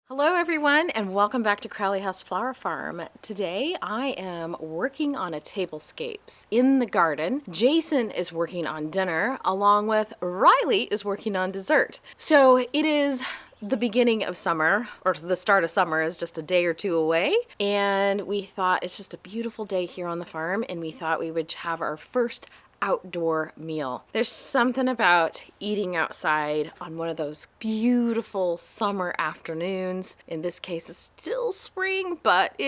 Hello everyone and welcome back to Crowley House Flower Farm. Today I am working on a tablescapes in the garden. Jason is working on dinner along with Riley is working on dessert. So it is the beginning of summer, or the start of summer is just a day or two away, and we thought it's just a beautiful day here on the farm and we thought we would have our first outdoor meal. There's something about eating outside on one of those beautiful summer afternoons. In this case, it's still spring, but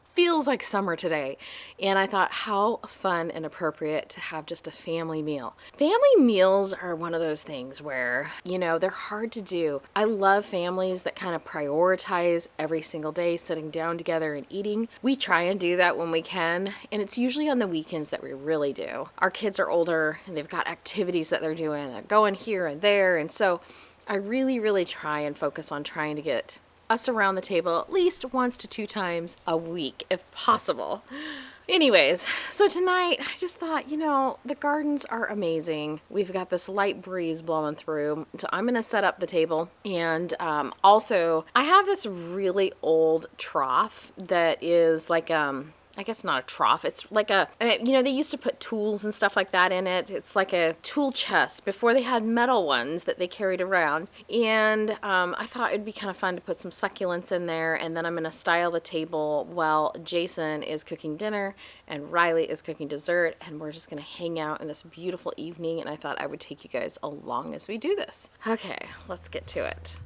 feels like summer today. And I thought how fun and appropriate to have just a family meal. Family meals are one of those things where, they're hard to do. I love families that kind of prioritize every single day sitting down together and eating. We try and do that when we can, and it's usually on the weekends that we really do. Our kids are older and they've got activities that they're doing. They're going here and there, and so I really try and focus on trying to get us around the table at least once to two times a week if possible. Anyways, so tonight I just thought, the gardens are amazing. We've got this light breeze blowing through, so I'm gonna set up the table. And also I have this really old trough that is like I guess not a trough. It's like they used to put tools and stuff like that in it. It's like a tool chest before they had metal ones that they carried around. And I thought it'd be kind of fun to put some succulents in there. And then I'm going to style the table while Jason is cooking dinner and Riley is cooking dessert. And we're just going to hang out in this beautiful evening. And I thought I would take you guys along as we do this. Okay, let's get to it.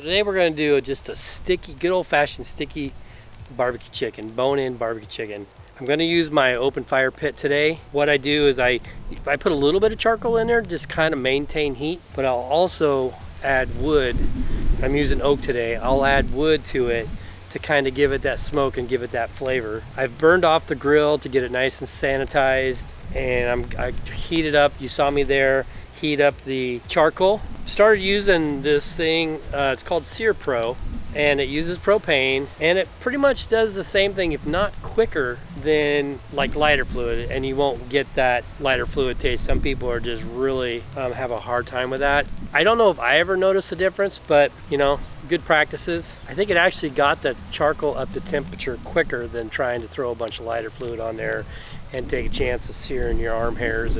Today we're going to do just a good old-fashioned sticky barbecue chicken, bone-in barbecue chicken. I'm going to use my open fire pit today. What I do is I put a little bit of charcoal in there, just kind of maintain heat, but I'll also add wood. I'm using oak today. I'll add wood to it to kind of give it that smoke and give it that flavor. I've burned off the grill to get it nice and sanitized, and I heat it up. You saw me there. Heat up the charcoal. Started using this thing, it's called Sear Pro, and it uses propane, and it pretty much does the same thing, if not quicker than like lighter fluid, and you won't get that lighter fluid taste. Some people are just really have a hard time with that. I don't know if I ever noticed a difference, but good practices. I think it actually got the charcoal up to temperature quicker than trying to throw a bunch of lighter fluid on there and take a chance of searing your arm hairs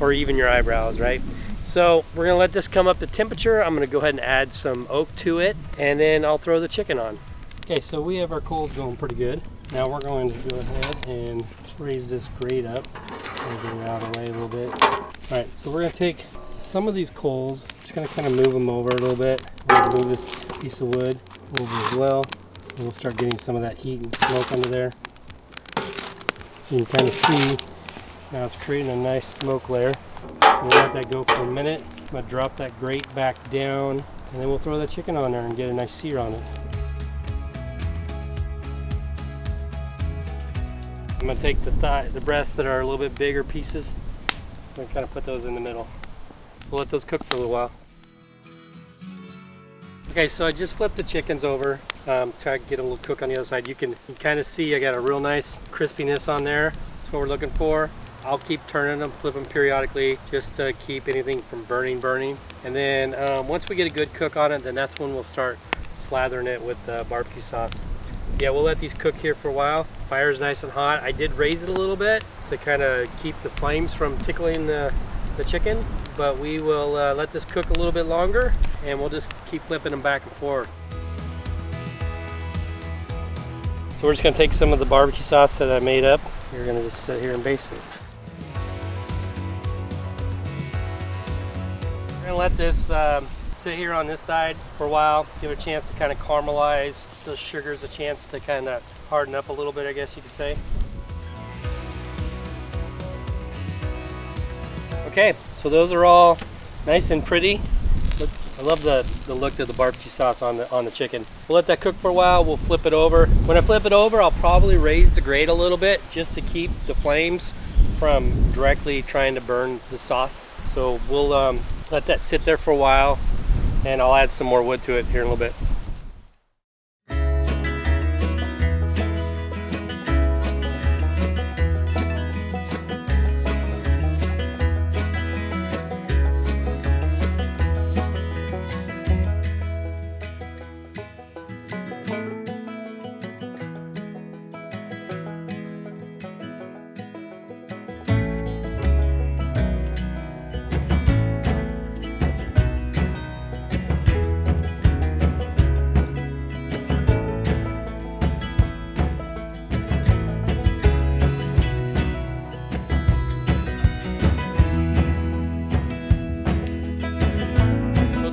or even your eyebrows, right? So we're gonna let this come up to temperature. I'm gonna go ahead and add some oak to it, and then I'll throw the chicken on. Okay, so we have our coals going pretty good. Now we're going to go ahead and raise this grate up. Get it out of the way a little bit. All right, so we're gonna take some of these coals, just gonna kind of move them over a little bit. We're gonna move this piece of wood over as well, and we'll start getting some of that heat and smoke under there. So you can kind of see now it's creating a nice smoke layer. So we'll let that go for a minute. I'm going to drop that grate back down, and then we'll throw that chicken on there and get a nice sear on it. I'm going to take the breasts that are a little bit bigger pieces. I'm going to kind of put those in the middle. We'll let those cook for a little while. Okay, so I just flipped the chickens over. Try to get a little cook on the other side. You can kind of see I got a real nice crispiness on there. That's what we're looking for. I'll keep turning them, flip them periodically just to keep anything from burning. And then once we get a good cook on it, then that's when we'll start slathering it with barbecue sauce. Yeah, we'll let these cook here for a while. Fire's nice and hot. I did raise it a little bit to kind of keep the flames from tickling the chicken, but we will let this cook a little bit longer, and we'll just keep flipping them back and forth. So we're just going to take some of the barbecue sauce that I made up. We're going to just sit here and baste it. We're going to let this sit here on this side for a while, give it a chance to kind of caramelize, those sugars a chance to kind of harden up a little bit, I guess you could say. Okay, so those are all nice and pretty. I love the look of the barbecue sauce on the chicken. We'll let that cook for a while. We'll flip it over. When I flip it over, I'll probably raise the grate a little bit just to keep the flames from directly trying to burn the sauce. So we'll let that sit there for a while, and I'll add some more wood to it here in a little bit.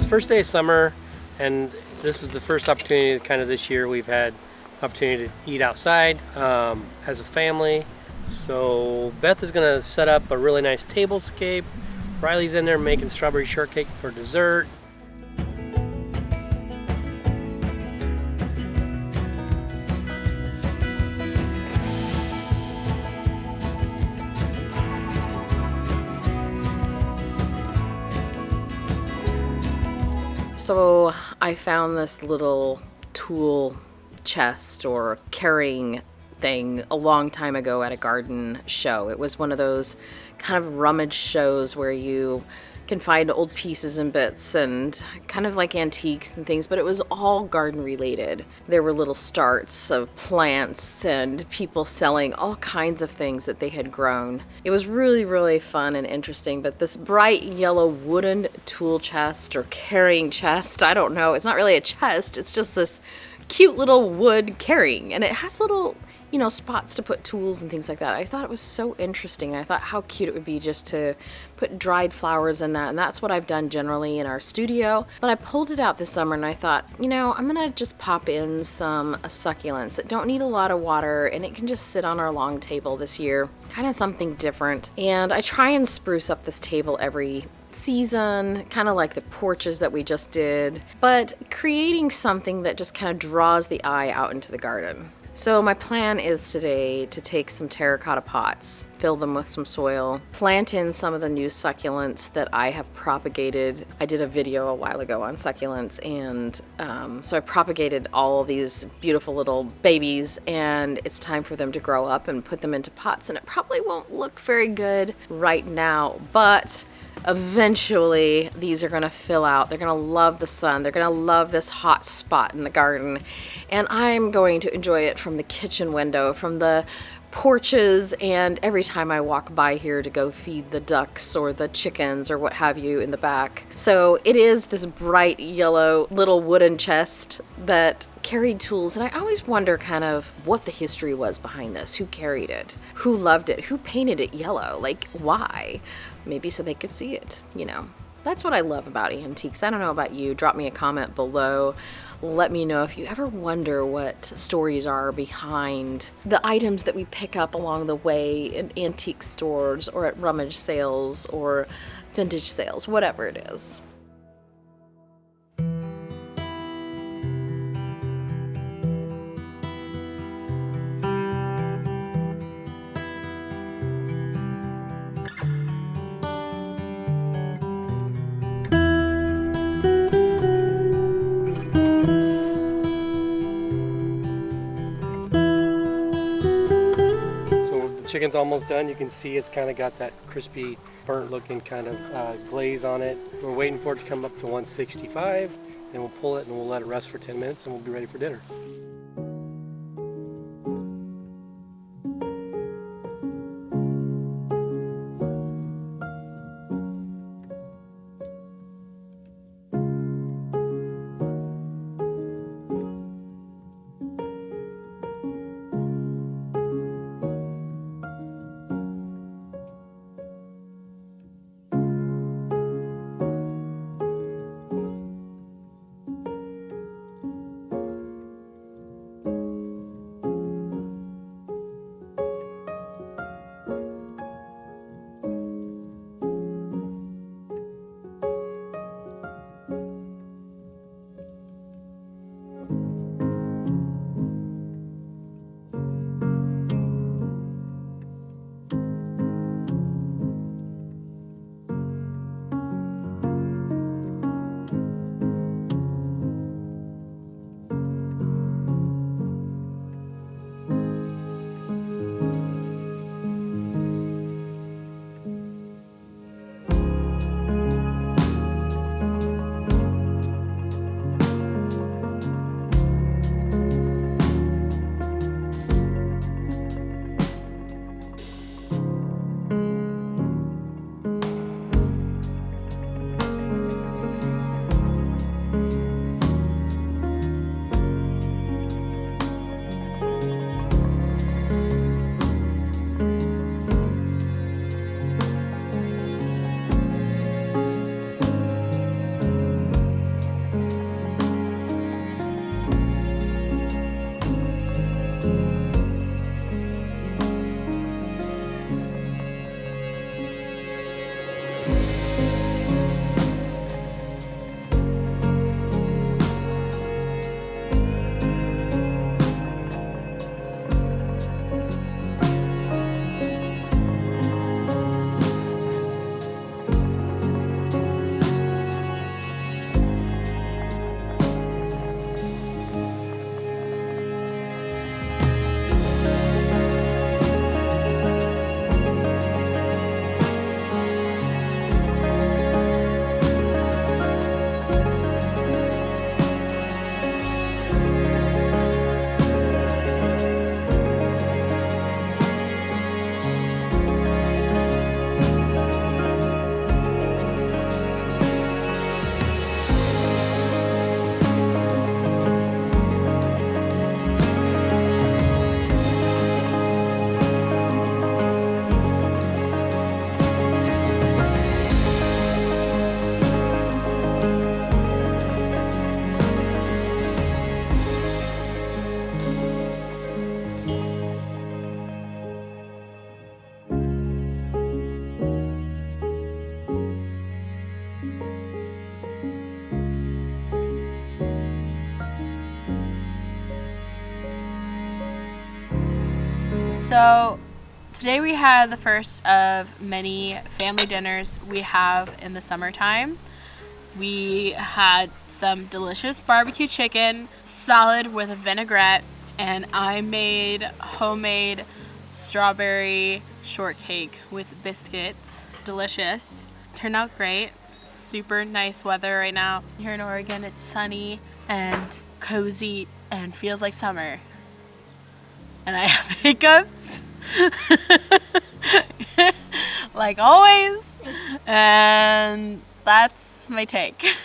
first day of summer, and this is the first opportunity kind of this year we've had opportunity to eat outside as a family. So Beth is gonna set up a really nice tablescape. Riley's in there making strawberry shortcake for dessert. So I found this little tool chest or carrying thing a long time ago at a garden show. It was one of those kind of rummage shows where you can find old pieces and bits and kind of like antiques and things, but it was all garden related. There were little starts of plants and people selling all kinds of things that they had grown. It was really, really fun and interesting, but this bright yellow wooden tool chest or carrying chest, I don't know, it's not really a chest, it's just this cute little wood carrying, and it has little spots to put tools and things like that. I thought it was so interesting. I thought how cute it would be just to put dried flowers in that, and that's what I've done generally in our studio. But I pulled it out this summer and I thought, I'm gonna just pop in some succulents that don't need a lot of water and it can just sit on our long table this year. Kind of something different. And I try and spruce up this table every season, kind of like the porches that we just did, but creating something that just kind of draws the eye out into the garden. So my plan is today to take some terracotta pots, fill them with some soil, plant in some of the new succulents that I have propagated. I did a video a while ago on succulents, and so I propagated all these beautiful little babies, and it's time for them to grow up and put them into pots. And it probably won't look very good right now, but eventually these are going to fill out. They're going to love the sun. They're going to love this hot spot in the garden. And I'm going to enjoy it from the kitchen window, from the porches, and every time I walk by here to go feed the ducks or the chickens or what have you in the back. So it is this bright yellow little wooden chest that carried tools, and I always wonder kind of what the history was behind this. Who carried it? Who loved it? Who painted it yellow? Like, why? Maybe so they could see it, That's what I love about antiques. I don't know about you. Drop me a comment below. Let me know if you ever wonder what stories are behind the items that we pick up along the way in antique stores or at rummage sales or vintage sales, whatever it is. Chicken's almost done. You can see it's kind of got that crispy, burnt looking kind of glaze on it. We're waiting for it to come up to 165, and we'll pull it and we'll let it rest for 10 minutes and we'll be ready for dinner. So today we had the first of many family dinners we have in the summertime. We had some delicious barbecue chicken, salad with a vinaigrette, and I made homemade strawberry shortcake with biscuits. Delicious. Turned out great. Super nice weather right now. Here in Oregon, it's sunny and cozy and feels like summer. And I have hiccups. Like always. And that's my take.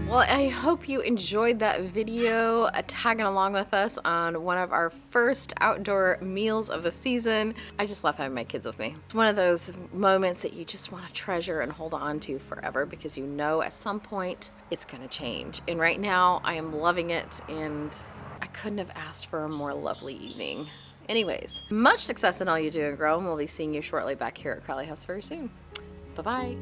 Well, I hope you enjoyed that video, tagging along with us on one of our first outdoor meals of the season. I just love having my kids with me. It's one of those moments that you just want to treasure and hold on to forever because you know at some point it's going to change. And right now I am loving it, and I couldn't have asked for a more lovely evening. Anyways, much success in all you do and grow, and we'll be seeing you shortly back here at Crowley House very soon. Bye-bye.